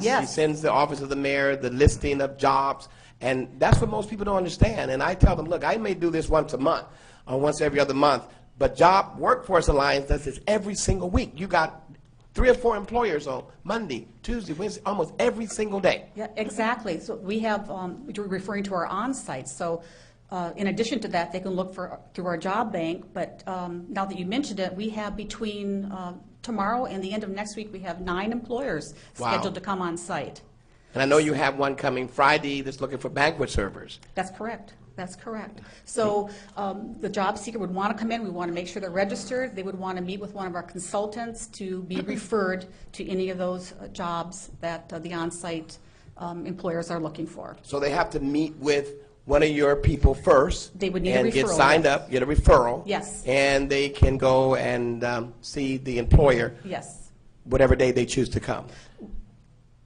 She sends the office of the mayor the listing of jobs, and that's what most people don't understand. And I tell them, look, I may do this once a month or once every other month, but Workforce Alliance does this every single week. You got 3 or 4 employers on Monday, Tuesday, Wednesday, almost every single day. Yeah, exactly. So we have, you're referring to our on-site. So in addition to that, they can look through our job bank. But now that you mentioned it, we have between tomorrow and the end of next week, we have 9 employers scheduled to come on site. And I know you have one coming Friday that's looking for banquet servers. That's correct. That's correct. So the job seeker would want to come in. We want to make sure they're registered. They would want to meet with one of our consultants to be referred to any of those jobs that the on-site employers are looking for. So they have to meet with one of your people first. They would need a referral. And get signed up, get a referral. Yes. And they can go and see the employer. Yes. Whatever day they choose to come.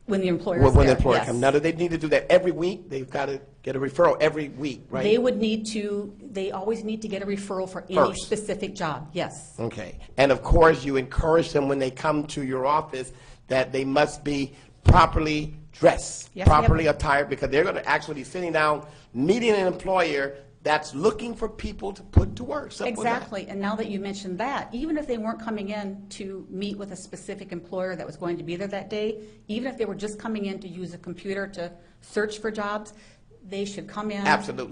When the employer is there, when the employer yes. comes. Now, do they need to do that every week? They've got to get a referral every week, right? They would need to, they always need to get a referral for any specific job, yes. Okay. And of course, you encourage them when they come to your office that they must be properly dressed, yes, properly attired, because they're going to actually be sitting down, meeting an employer that's looking for people to put to work. Simple exactly. And now that you mentioned that, even if they weren't coming in to meet with a specific employer that was going to be there that day, even if they were just coming in to use a computer to search for jobs, they should come in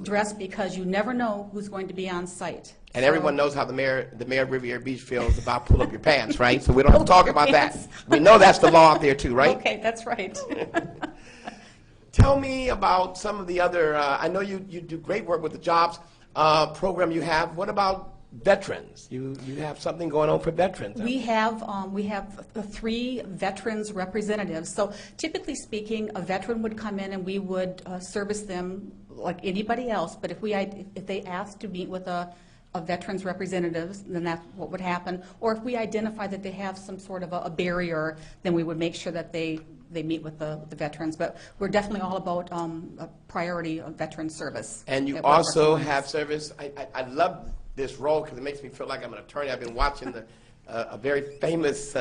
dressed, because you never know who's going to be on site. And everyone knows how the mayor of Riviera Beach feels about pull up your pants, right? So we don't have to talk about that. We know that's the law out there too, right? Okay, that's right. Tell me about some of the other, I know you do great work with the jobs program you have. What about veterans? You have something going on for veterans. We have 3 veterans representatives. So typically speaking, a veteran would come in and we would service them like anybody else. But if they asked to meet with a veterans representative, then that's what would happen. Or if we identify that they have some sort of a barrier, then we would make sure that they meet with the veterans. But we're definitely all about a priority of veteran service. And you also have service. I love this role because it makes me feel like I'm an attorney. I've been watching a very famous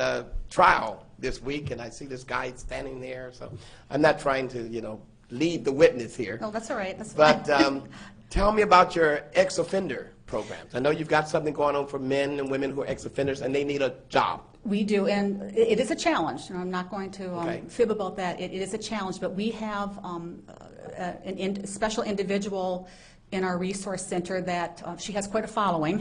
trial this week, and I see this guy standing there. So I'm not trying to, lead the witness here. No, that's all right. That's fine. But tell me about your ex-offender programs. I know you've got something going on for men and women who are ex-offenders and they need a job. We do, and it is a challenge, and I'm not going to fib about that. It is a challenge, but we have a special individual in our resource center that she has quite a following.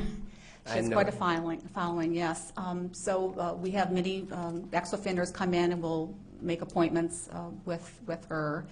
She has quite a following, yes. So we have many ex-offenders come in and we'll make appointments with her.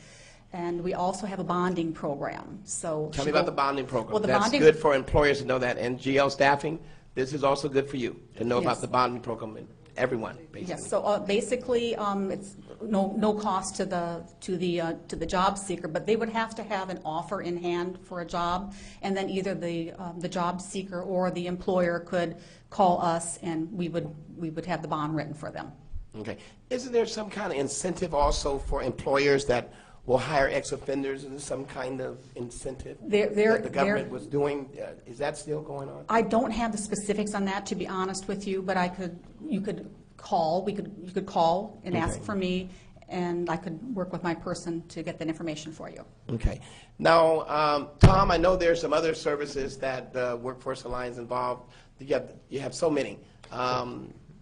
And we also have a bonding program. So tell me about the bonding program. Well, that's good for employers to know that. And GL staffing, this is also good for you to know about the bonding program and everyone, basically. Yes. So basically, it's no cost to the job seeker, but they would have to have an offer in hand for a job, and then either the job seeker or the employer could call us, and we would have the bond written for them. Okay. Isn't there some kind of incentive also for employers that will hire ex-offenders? Is there some kind of incentive that the government was doing? Is that still going on? I don't have the specifics on that, to be honest with you, but you could call and ask for me, and I could work with my person to get that information for you. Okay. Now, Tom, I know there's some other services that Workforce Alliance involved. You have so many.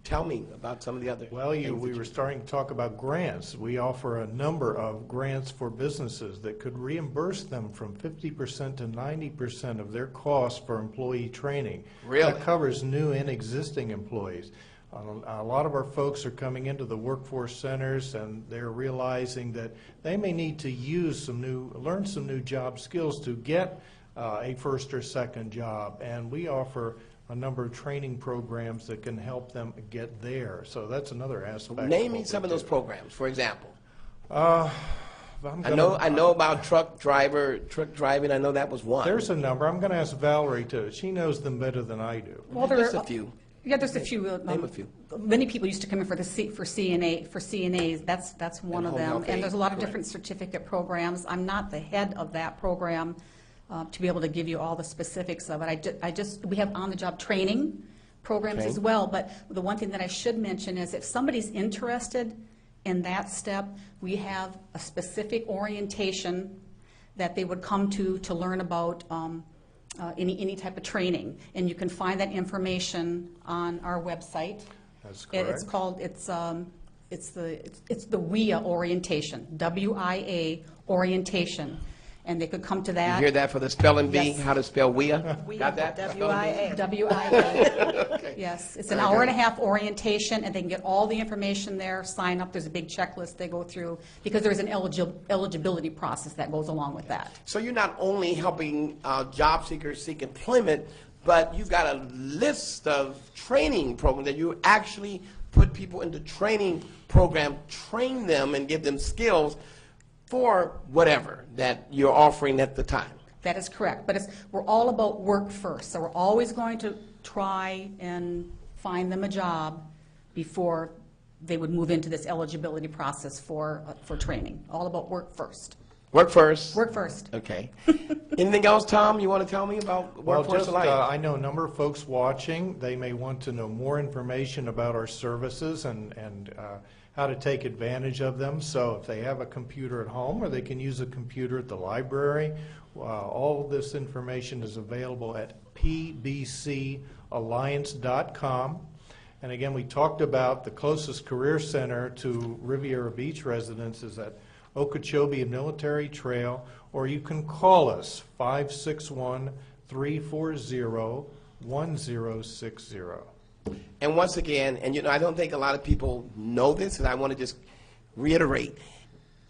Tell me about some of the other. Well, we were starting to talk about grants. We offer a number of grants for businesses that could reimburse them from 50% to 90% of their costs for employee training. Really? That covers new and existing employees. A lot of our folks are coming into the workforce centers and they're realizing that they may need to learn some new job skills to get a first or second job, and we offer a number of training programs that can help them get there. So that's another aspect. Name me some of those programs, for example. I know about truck driving. I know that was one. There's a number. I'm going to ask Valerie to. She knows them better than I do. Well, there's a few. Yeah, there's a few. Name a few. Many people used to come in for CNAs. That's one of them. And there's a lot of different certificate programs. I'm not the head of that program to be able to give you all the specifics of it. We have on-the-job training programs as well. But the one thing that I should mention is if somebody's interested In that step, we have a specific orientation that they would come to learn about any type of training. And you can find that information on our website. That's correct. It's called, it's the WIA orientation, W-I-A orientation. And they could come to that. You hear that for the spelling bee? Yes. How to spell WIA? Got that? W-I-A. W-I-A. Okay. Yes, it's an Very hour and a good. half orientation, and they can get all the information there, sign up, there's a big checklist they go through, because there's an eligibility process that goes along with that. So you're not only helping job seekers seek employment, but you've got a list of training programs that you actually put people into training program, train them and give them skills for whatever that you're offering at the time. That is correct, but we're all about work first, so we're always going to try and find them a job before they would move into this eligibility process for training. All about work first. Work first. Work first. Okay. Anything else, Tom, you want to tell me about Workforce Alliance? I know a number of folks watching. They may want to know more information about our services and how to take advantage of them. So if they have a computer at home, or they can use a computer at the library, all of this information is available at pbcalliance.com. And again, we talked about the closest career center to Riviera Beach residents is at Okeechobee Military Trail, or you can call us 561-340-1060. And once again, and I don't think a lot of people know this, and I want to just reiterate,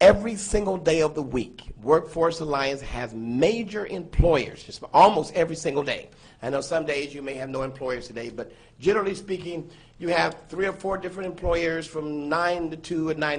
every single day of the week, Workforce Alliance has major employers, just almost every single day. I know some days you may have no employers today, but generally speaking, you have 3 or 4 different employers from 9 to 2 and 9